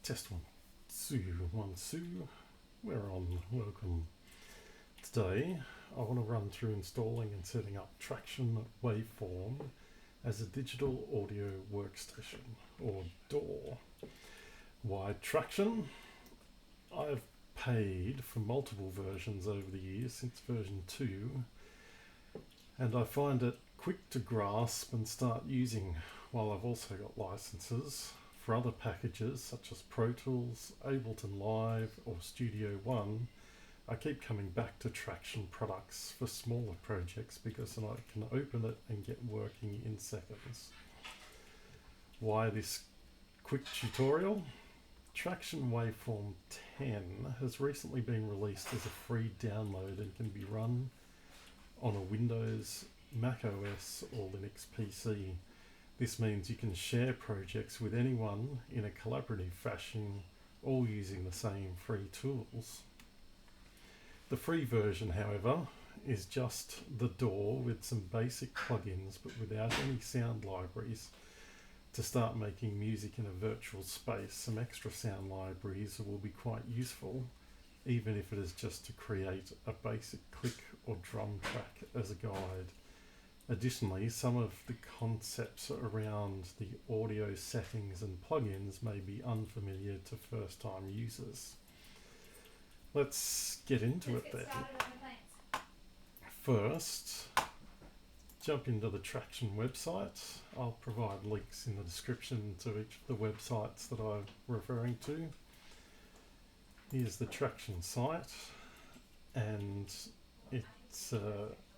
Test one, two. We're on. Welcome. Today, I want to run through installing and setting up Tracktion Waveform as a digital audio workstation, or DAW. Why Tracktion? I've paid for multiple versions over the years since version 2, and I find it quick to grasp and start using, while I've also got licenses for other packages such as Pro Tools, Ableton Live or Studio One. I keep coming back to Tracktion products for smaller projects because then I can open it and get working in seconds. Why this quick tutorial? Tracktion Waveform 10 has recently been released as a free download and can be run on a Windows, Mac OS or Linux PC. This means you can share projects with anyone in a collaborative fashion, all using the same free tools. The free version, however, is just the DAW with some basic plugins but without any sound libraries. To start making music in a virtual space, some extra sound libraries will be quite useful, even if it is just to create a basic click or drum track as a guide. Additionally, some of the concepts around the audio settings and plugins may be unfamiliar to first-time users. Let's get into it then. First, jump into the Tracktion website. I'll provide links in the description to each of the websites that I'm referring to. Here's the Tracktion site, and it's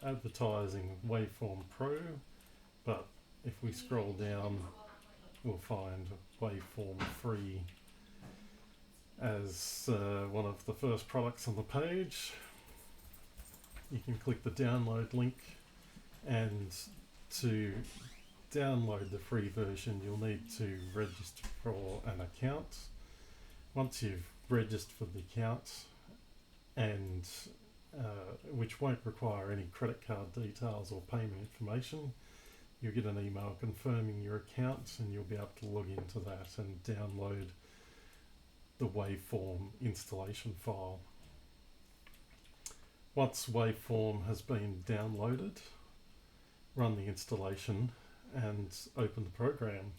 advertising Waveform Pro, but if we scroll down we'll find Waveform Free as one of the first products on the page. You can click the download link, and to download the free version you'll need to register for an account. Once you've registered for the account, and which won't require any credit card details or payment information, you'll get an email confirming your account and you'll be able to log into that and download the Waveform installation file. Once Waveform has been downloaded, run the installation and open the program.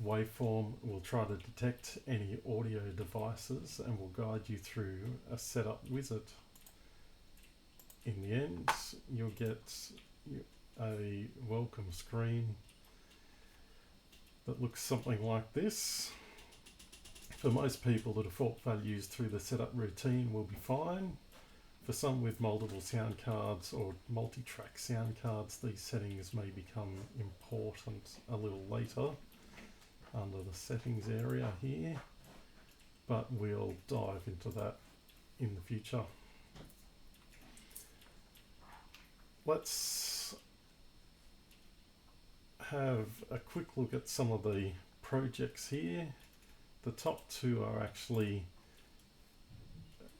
Waveform will try to detect any audio devices and will guide you through a setup wizard. In the end, you'll get a welcome screen that looks something like this. For most people, the default values through the setup routine will be fine. For some with multiple sound cards or multi-track sound cards, these settings may become important a little later under the settings area here, but we'll dive into that in the future. Let's have a quick look at some of the projects here. The top two are actually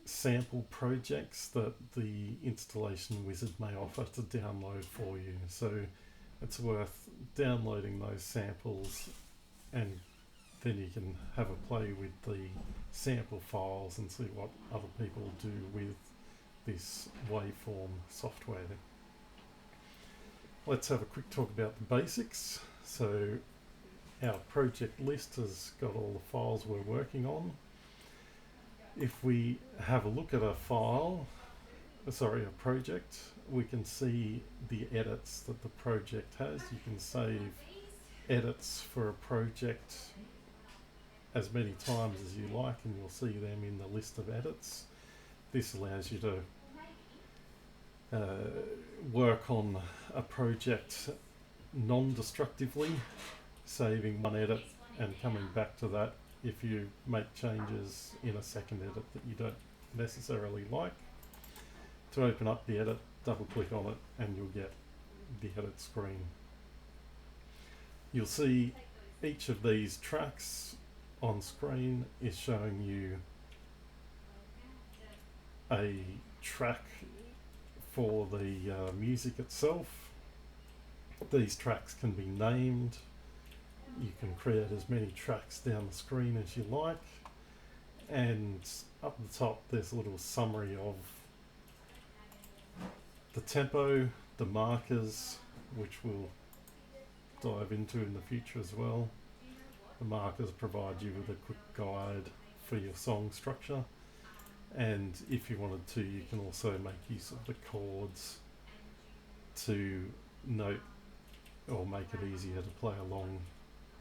sample projects that the installation wizard may offer to download for you. So it's worth downloading those samples, and then you can have a play with the sample files and see what other people do with this Waveform software. Let's have a quick talk about the basics. So our project list has got all the files we're working on. If we have a look at a project, we can see the edits that the project has. You can save edits for a project as many times as you like and you'll see them in the list of edits. This allows you to work on a project non-destructively, saving one edit and coming back to that if you make changes in a second edit that you don't necessarily like. To open up the edit, double click on it and you'll get the edit screen. You'll see each of these tracks on screen is showing you a track for the music itself. These tracks can be named you can create as many tracks down the screen as you like, and up the top there's a little summary of the tempo, the markers, which we'll dive into in the future as well. The markers provide you with a quick guide for your song structure, and if you wanted to, you can also make use of the chords to note or make it easier to play along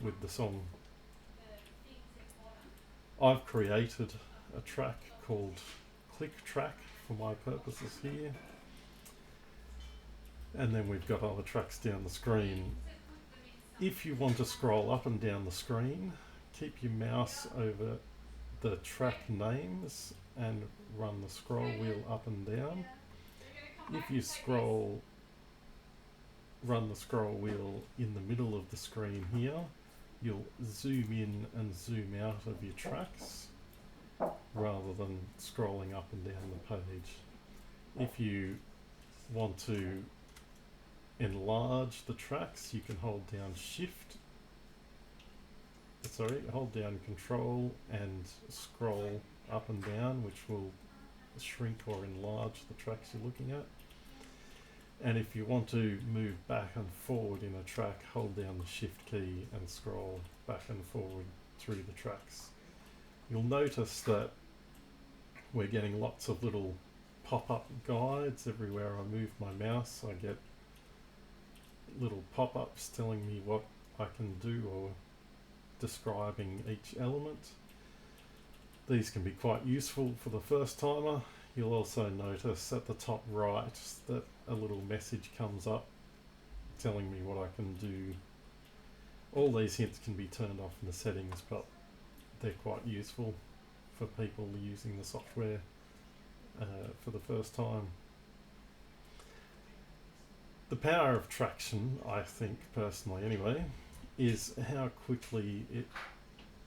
with the song. I've created a track called Click Track for my purposes here, and then we've got other tracks down the screen. If you want to scroll up and down the screen, keep your mouse over the track names and run the scroll wheel up and down. If you run the scroll wheel in the middle of the screen here, you'll zoom in and zoom out of your tracks rather than scrolling up and down the page. If you want to enlarge the tracks, you can hold down hold down Control and scroll up and down, which will shrink or enlarge the tracks you're looking at. And if you want to move back and forward in a track, hold down the Shift key and scroll back and forward through the tracks. You'll notice that we're getting lots of little pop-up guides everywhere I move my mouse. I get little pop-ups telling me what I can do or describing each element. These can be quite useful for the first timer. You'll also notice at the top right that a little message comes up telling me what I can do. All these hints can be turned off in the settings, but they're quite useful for people using the software for the first time. The power of Tracktion, I think personally anyway, is how quickly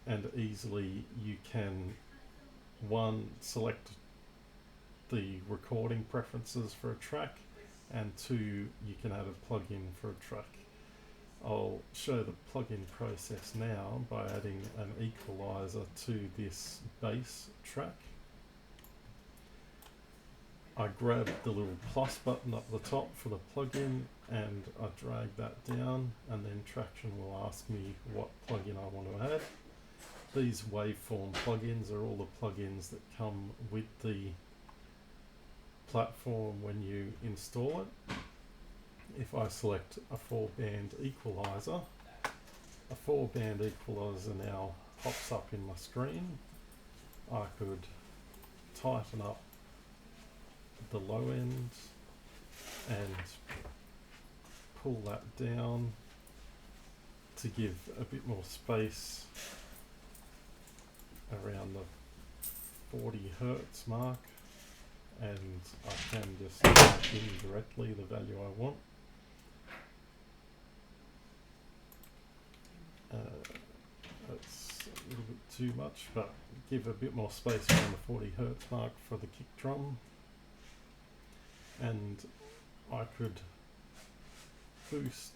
and easily you can, one, select the recording preferences for a track, and two, you can add a plugin for a track. I'll show the plugin process now by adding an equalizer to this bass track. I grab the little plus button up the top for the plugin and I drag that down, and then Tracktion will ask me what plugin I want to add. These waveform plugins are all the plugins that come with the platform when you install it. If I select a 4-band equalizer, a 4-band equalizer now pops up in my screen. I could tighten up the low end and pull that down to give a bit more space around the 40 Hertz mark, and I can just type in directly the value I want. That's a little bit too much, but give a bit more space around the 40 Hertz mark for the kick drum. And I could boost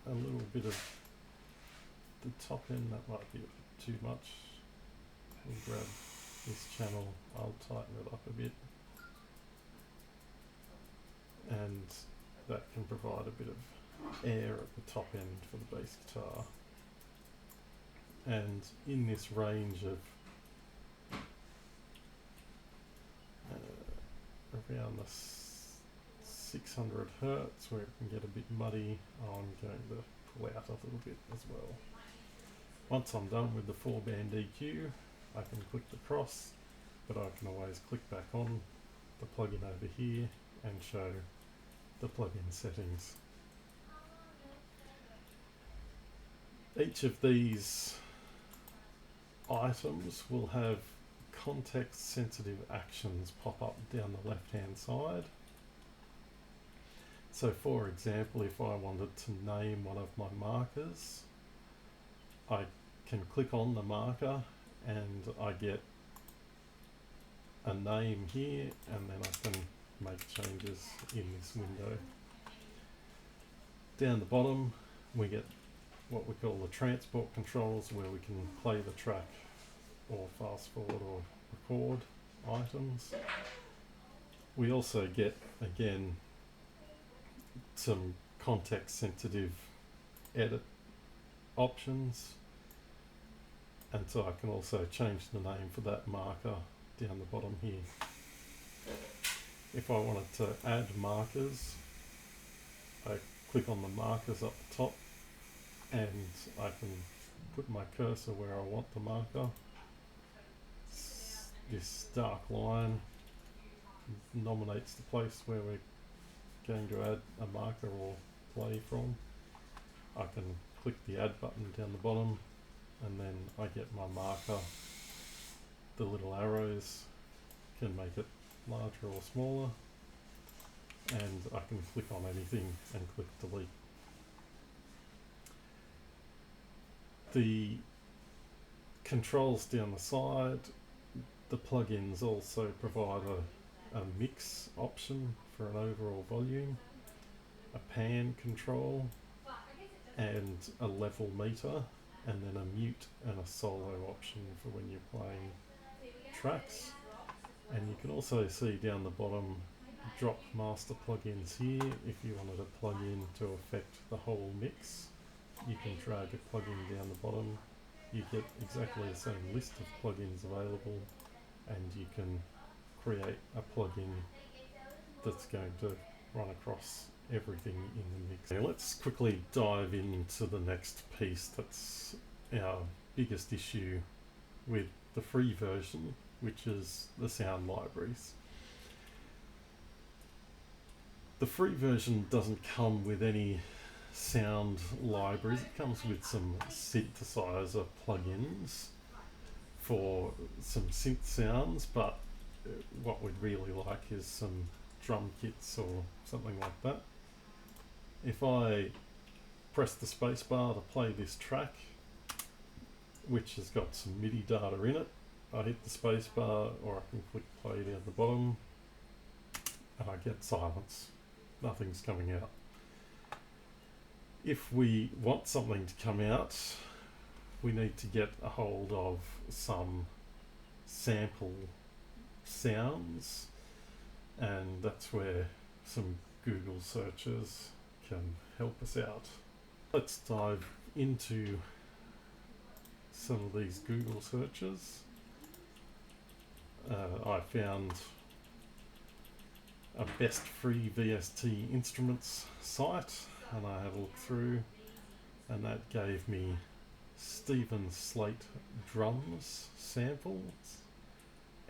a little bit of the top end. That might be too much. We'll grab this channel, I'll tighten it up a bit, and that can provide a bit of air at the top end for the bass guitar. And in this range of around the 600 Hertz, where it can get a bit muddy, I'm going to pull out a little bit as well. Once I'm done with the 4-band EQ, I can click the cross, but I can always click back on the plugin over here and show the plugin settings. Each of these items will have context sensitive actions pop up down the left hand side. So for example, if I wanted to name one of my markers, I can click on the marker and I get a name here, and then I can make changes in this window. Down the bottom we get what we call the transport controls, where we can play the track or fast forward or record items. We also get, again, some context sensitive edit options, and so I can also change the name for that marker down the bottom here. If I wanted to add markers, I click on the markers up the top and I can put my cursor where I want the marker. This dark line nominates the place where we're going to add a marker or play from. I can click the add button down the bottom and then I get my marker. The little arrows can make it larger or smaller, and I can click on anything and click delete. The controls down the side, the plugins also provide a mix option for an overall volume, a pan control, and a level meter, and then a mute and a solo option for when you're playing tracks. And you can also see down the bottom drop master plugins here. If you wanted to plug in to affect the whole mix, you can drag a plugin down the bottom. You get exactly the same list of plugins available, and you can create a plugin that's going to run across everything in the mix. Now let's quickly dive into the next piece that's our biggest issue with the free version, which is the sound libraries. The free version doesn't come with any sound libraries. It comes with some synthesizer plugins for some synth sounds, but what we'd really like is some drum kits or something like that. If I press the spacebar to play this track, which has got some MIDI data in it, I hit the spacebar, or I can click play down the bottom, and I get silence. Nothing's coming out. If we want something to come out, we need to get a hold of some sample sounds, and that's where some Google searches can help us out. Let's dive into some of these Google searches. I found a best free VST instruments site, and I had a look through, and that gave me Stephen Slate drums samples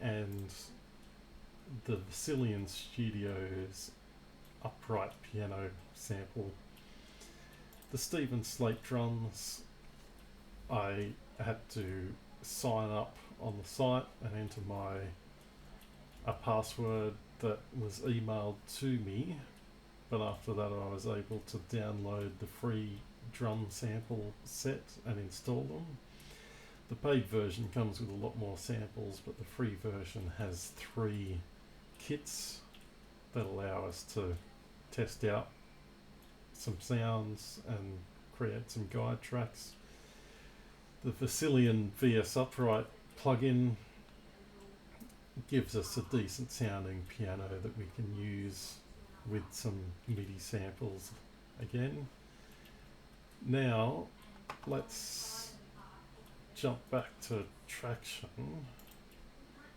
and the Vasilian Studios upright piano sample. The Stephen Slate drums, I had to sign up on the site and enter a password that was emailed to me, but after that I was able to download the free drum sample set and install them. The paid version comes with a lot more samples, but the free version has 3 kits that allow us to test out some sounds and create some guide tracks. The Vasilian VS Upright plugin gives us a decent sounding piano that we can use with some MIDI samples again. Now let's jump back to Tracktion.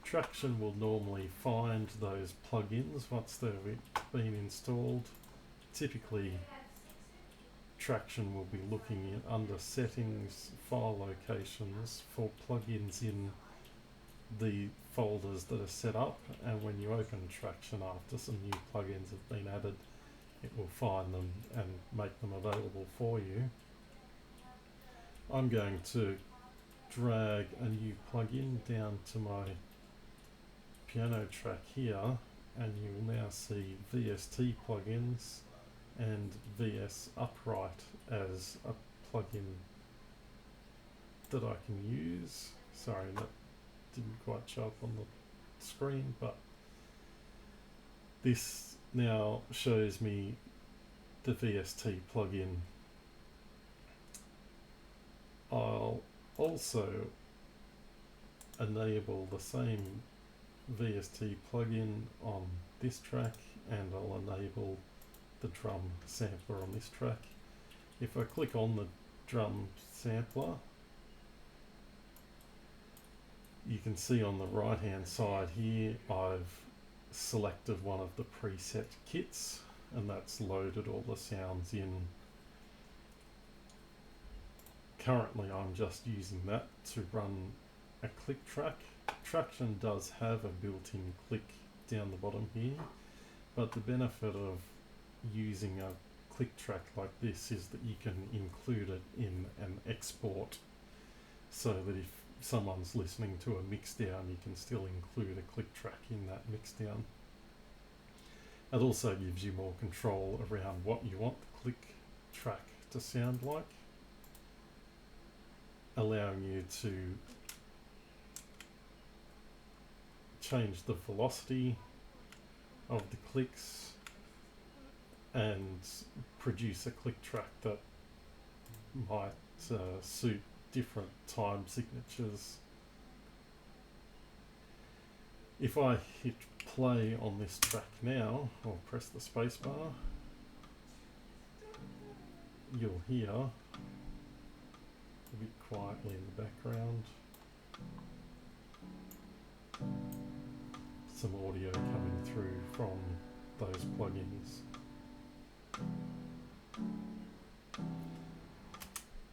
Tracktion will normally find those plugins once they've been installed. Typically Tracktion will be looking in under settings, file locations for plugins in the folders that are set up, and when you open Tracktion after some new plugins have been added, it will find them and make them available for you. I'm going to drag a new plugin down to my piano track here, and you will now see VST plugins and VS Upright as a plugin that I can use. Sorry, that didn't quite show up on the screen, but this now shows me the VST plugin. I'll also enable the same VST plugin on this track, and I'll enable the drum sampler on this track. If I click on the drum sampler, you can see on the right hand side here I've selected one of the preset kits, and that's loaded all the sounds in. Currently I'm just using that to run a click track. Tracktion does have a built-in click down the bottom here, but the benefit of using a click track like this is that you can include it in an export, so that if someone's listening to a mixdown, you can still include a click track in that mixdown. It also gives you more control around what you want the click track to sound like, allowing you to change the velocity of the clicks and produce a click track that might suit different time signatures. If I hit play on this track now, or press the spacebar, you'll hear a bit quietly in the background some audio coming through from those plugins.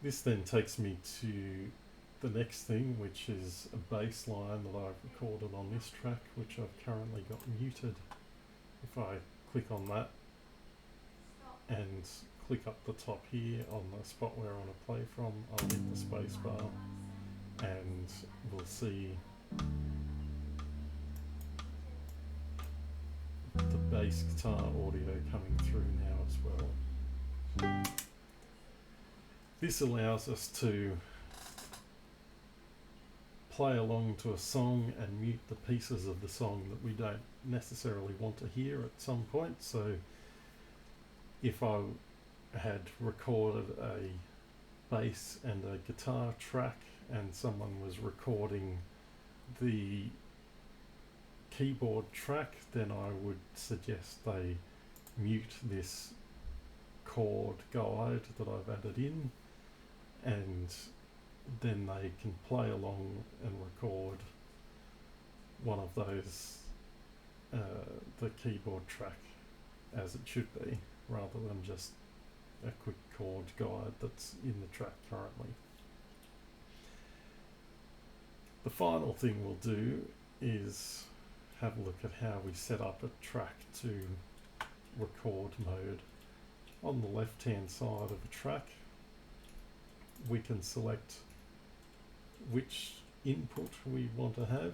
This then takes me to the next thing, which is a bass line that I've recorded on this track, which I've currently got muted. If I click on that and click up the top here on the spot where I want to play from, I'll hit the space bar and we'll see the bass guitar audio coming through now as well. This allows us to play along to a song and mute the pieces of the song that we don't necessarily want to hear at some point. So if I had recorded a bass and a guitar track and someone was recording the keyboard track, then I would suggest they mute this chord guide that I've added in, and then they can play along and record one of those, the keyboard track as it should be, rather than just a quick chord guide that's in the track currently. The final thing we'll do is have a look at how we set up a track to record mode. On the left hand side of a track, we can select which input we want to have.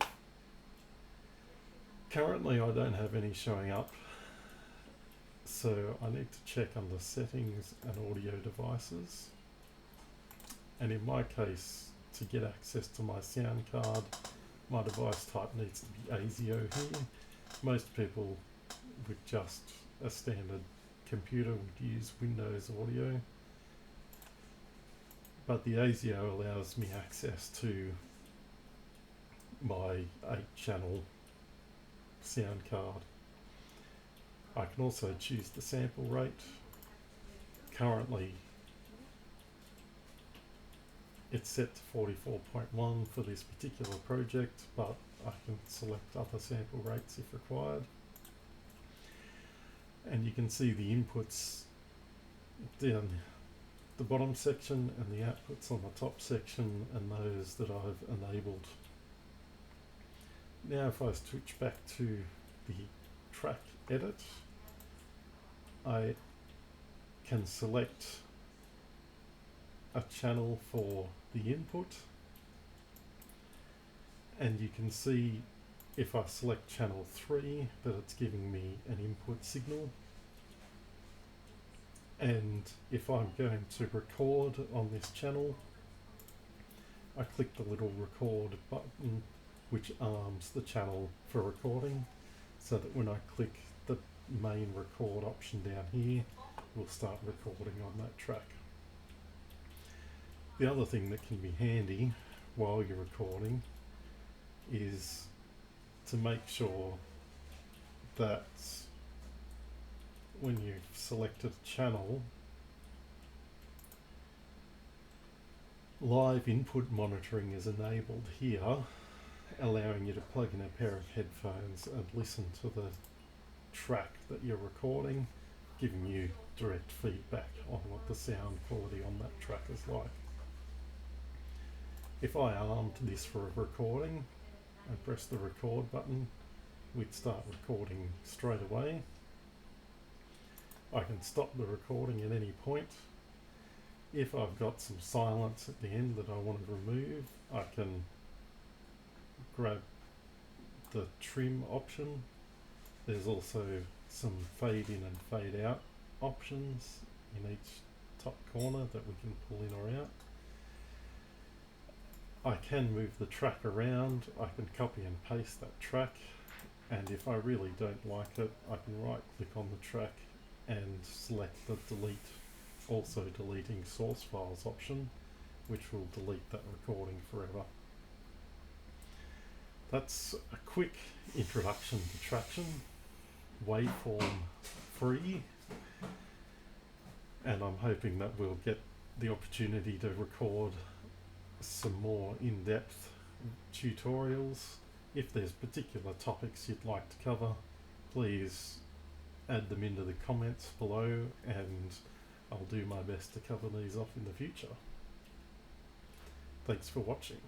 Currently I don't have any showing up, so I need to check under settings and audio devices, and in my case, to get access to my sound card, my device type needs to be ASIO here. Most people with just a standard computer would use Windows Audio, but the ASIO allows me access to my 8-channel sound card. I can also choose the sample rate. Currently it's set to 44.1 for this particular project, but I can select other sample rates if required. And you can see the inputs down the bottom section and the outputs on the top section, and those that I've enabled. Now if I switch back to the track edit, I can select a channel for the input, and you can see if I select channel 3 that it's giving me an input signal. And if I'm going to record on this channel, I click the little record button which arms the channel for recording, so that when I click the main record option down here, we'll start recording on that track. The other thing that can be handy while you're recording is to make sure that when you've selected a channel, live input monitoring is enabled here, allowing you to plug in a pair of headphones and listen to the track that you're recording, giving you direct feedback on what the sound quality on that track is like. If I armed this for a recording and press the record button, we'd start recording straight away. I can stop the recording at any point. If I've got some silence at the end that I want to remove, I can grab the trim option. There's also some fade in and fade out options in each top corner that we can pull in or out. I can move the track around. I can copy and paste that track, and if I really don't like it, I can right click on the track and select the delete, also deleting source files option, which will delete that recording forever. That's a quick introduction to Tracktion Waveform free, and I'm hoping that we'll get the opportunity to record some more in-depth tutorials. If there's particular topics you'd like to cover, please add them into the comments below, and I'll do my best to cover these off in the future. Thanks for watching.